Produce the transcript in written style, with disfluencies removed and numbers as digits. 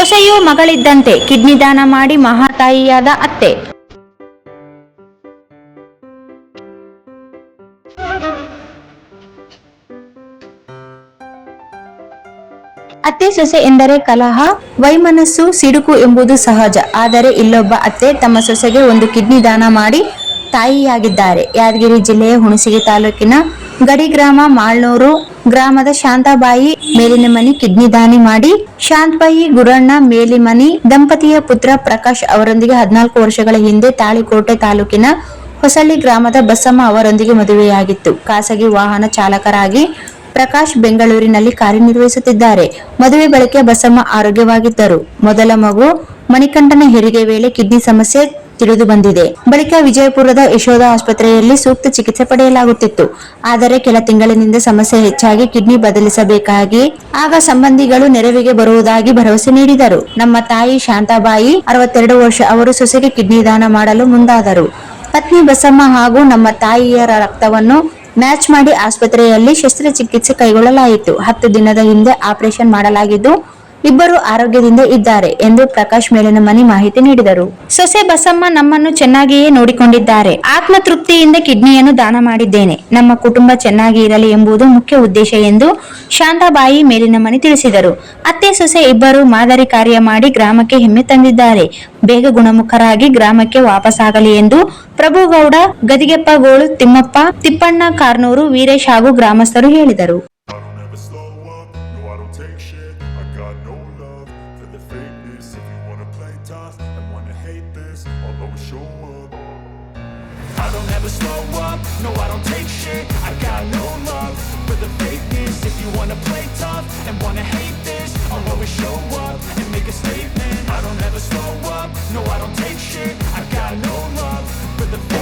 ಸೊಸೆಯು ಮಗಳಿದ್ದಂತೆ kidney ದಾನ ಮಾಡಿ ಮಹಾತಾಯಿಯಾದ ಅತ್ತೆ. ಅತ್ತೆ ಸೊಸೆ ಎಂದರೆ ಕಲಹ, ವೈಮನಸ್ಸು, ಸಿಡುಕು ಎಂಬುದು ಸಹಜ. ಆದರೆ ಇಲ್ಲೊಬ್ಬ ಅತ್ತೆ ತಮ್ಮ ಸೊಸೆಗೆ ಒಂದು ಕಿಡ್ನಿ ದಾನ ಮಾಡಿ ತಾಯಿಯಾಗಿದ್ದಾರೆ. ಯಾದಗಿರಿ ಜಿಲ್ಲೆಯ ಹುಣಸಗಿ ತಾಲೂಕಿನ ಗಡಿ ಗ್ರಾಮ ಮಾಳ್ನೂರು ಗ್ರಾಮದ ಶಾಂತಾಬಾಯಿ ಮೇಲಿನಮನಿ ಕಿಡ್ನಿ ದಾನಿ ಮಾಡಿ ಶಾಂತಬಾಯಿ ಗುರಣ್ಣ ಮೇಲಿಮನಿ ದಂಪತಿಯ ಪುತ್ರ ಪ್ರಕಾಶ್ ಅವರೊಂದಿಗೆ 14 ವರ್ಷಗಳ ಹಿಂದೆ ತಾಳಿಕೋಟೆ ತಾಲೂಕಿನ ಹೊಸಳ್ಳಿ ಗ್ರಾಮದ ಬಸಮ್ಮ ಅವರೊಂದಿಗೆ ಮದುವೆಯಾಗಿತ್ತು. ಖಾಸಗಿ ವಾಹನ ಚಾಲಕರಾಗಿ ಪ್ರಕಾಶ್ ಬೆಂಗಳೂರಿನಲ್ಲಿ ಕಾರ್ಯನಿರ್ವಹಿಸುತ್ತಿದ್ದಾರೆ. ಮದುವೆ ಬಳಿಕ ಬಸಮ್ಮ ಆರೋಗ್ಯವಾಗಿದ್ದರು. ಮೊದಲ ಮಗು ಮಣಿಕಂಠನ ಹೆರಿಗೆ ವೇಳೆ ಕಿಡ್ನಿ ಸಮಸ್ಯೆ ತಿಳಿದು ಬಂದಿದೆ. ಬಳಿಕ ವಿಜಯಪುರದ ಯಶೋಧ ಆಸ್ಪತ್ರೆಯಲ್ಲಿ ಸೂಕ್ತ ಚಿಕಿತ್ಸೆ ಪಡೆಯಲಾಗುತ್ತಿತ್ತು. ಆದರೆ ಕೆಲ ತಿಂಗಳಿನಿಂದ ಸಮಸ್ಯೆ ಹೆಚ್ಚಾಗಿ ಕಿಡ್ನಿ ಬದಲಿಸಬೇಕಾಗಿ ಆಗ ಸಂಬಂಧಿಗಳು ನೆರವಿಗೆ ಬರುವುದಾಗಿ ಭರವಸೆ ನೀಡಿದರು. ನಮ್ಮ ತಾಯಿ ಶಾಂತಾಬಾಯಿ 62 ವರ್ಷ ಅವರು ಸೊಸೆಗೆ ಕಿಡ್ನಿ ದಾನ ಮಾಡಲು ಮುಂದಾದರು. ಪತ್ನಿ ಬಸಮ್ಮ ಹಾಗೂ ನಮ್ಮ ತಾಯಿಯರ ರಕ್ತವನ್ನು ಮ್ಯಾಚ್ ಮಾಡಿ ಆಸ್ಪತ್ರೆಯಲ್ಲಿ ಶಸ್ತ್ರಚಿಕಿತ್ಸೆ ಕೈಗೊಳ್ಳಲಾಯಿತು. 10 ದಿನದ ಹಿಂದೆ ಆಪರೇಷನ್ ಮಾಡಲಾಗಿದ್ದು ಇಬ್ಬರು ಆರೋಗ್ಯದಿಂದ ಇದ್ದಾರೆ ಎಂದು ಪ್ರಕಾಶ್ ಮೇಲಿನಮನಿ ಮಾಹಿತಿ ನೀಡಿದರು. ಸೊಸೆ ಬಸಮ್ಮ ನಮ್ಮನ್ನು ಚೆನ್ನಾಗಿಯೇ ನೋಡಿಕೊಂಡಿದ್ದಾರೆ. ಆತ್ಮತೃಪ್ತಿಯಿಂದ ಕಿಡ್ನಿಯನ್ನು ದಾನ ಮಾಡಿದ್ದೇನೆ. ನಮ್ಮ ಕುಟುಂಬ ಚೆನ್ನಾಗಿ ಇರಲಿ ಎಂಬುದು ಮುಖ್ಯ ಉದ್ದೇಶ ಎಂದು ಶಾಂತಾಬಾಯಿ ಮೇಲಿನಮನಿ ತಿಳಿಸಿದರು. ಅತ್ತೆ ಸೊಸೆ ಇಬ್ಬರು ಮಾದರಿ ಕಾರ್ಯ ಮಾಡಿ ಗ್ರಾಮಕ್ಕೆ ಹೆಮ್ಮೆ ತಂದಿದ್ದಾರೆ. ಬೇಗ ಗುಣಮುಖರಾಗಿ ಗ್ರಾಮಕ್ಕೆ ವಾಪಸ್ಸಾಗಲಿ ಎಂದು ಪ್ರಭುಗೌಡ, ಗದಿಗೆಪ್ಪಗೋಳು, ತಿಮ್ಮಪ್ಪ, ತಿಪ್ಪಣ್ಣ ಕಾರ್ನೂರು, ವೀರೇಶ್ ಹಾಗೂ ಗ್ರಾಮಸ್ಥರು ಹೇಳಿದರು. I don't ever slow up, no I don't take shit. I got no love for the fakeness. If you wanna play tough and wanna hate this, I'll always show up and make a statement.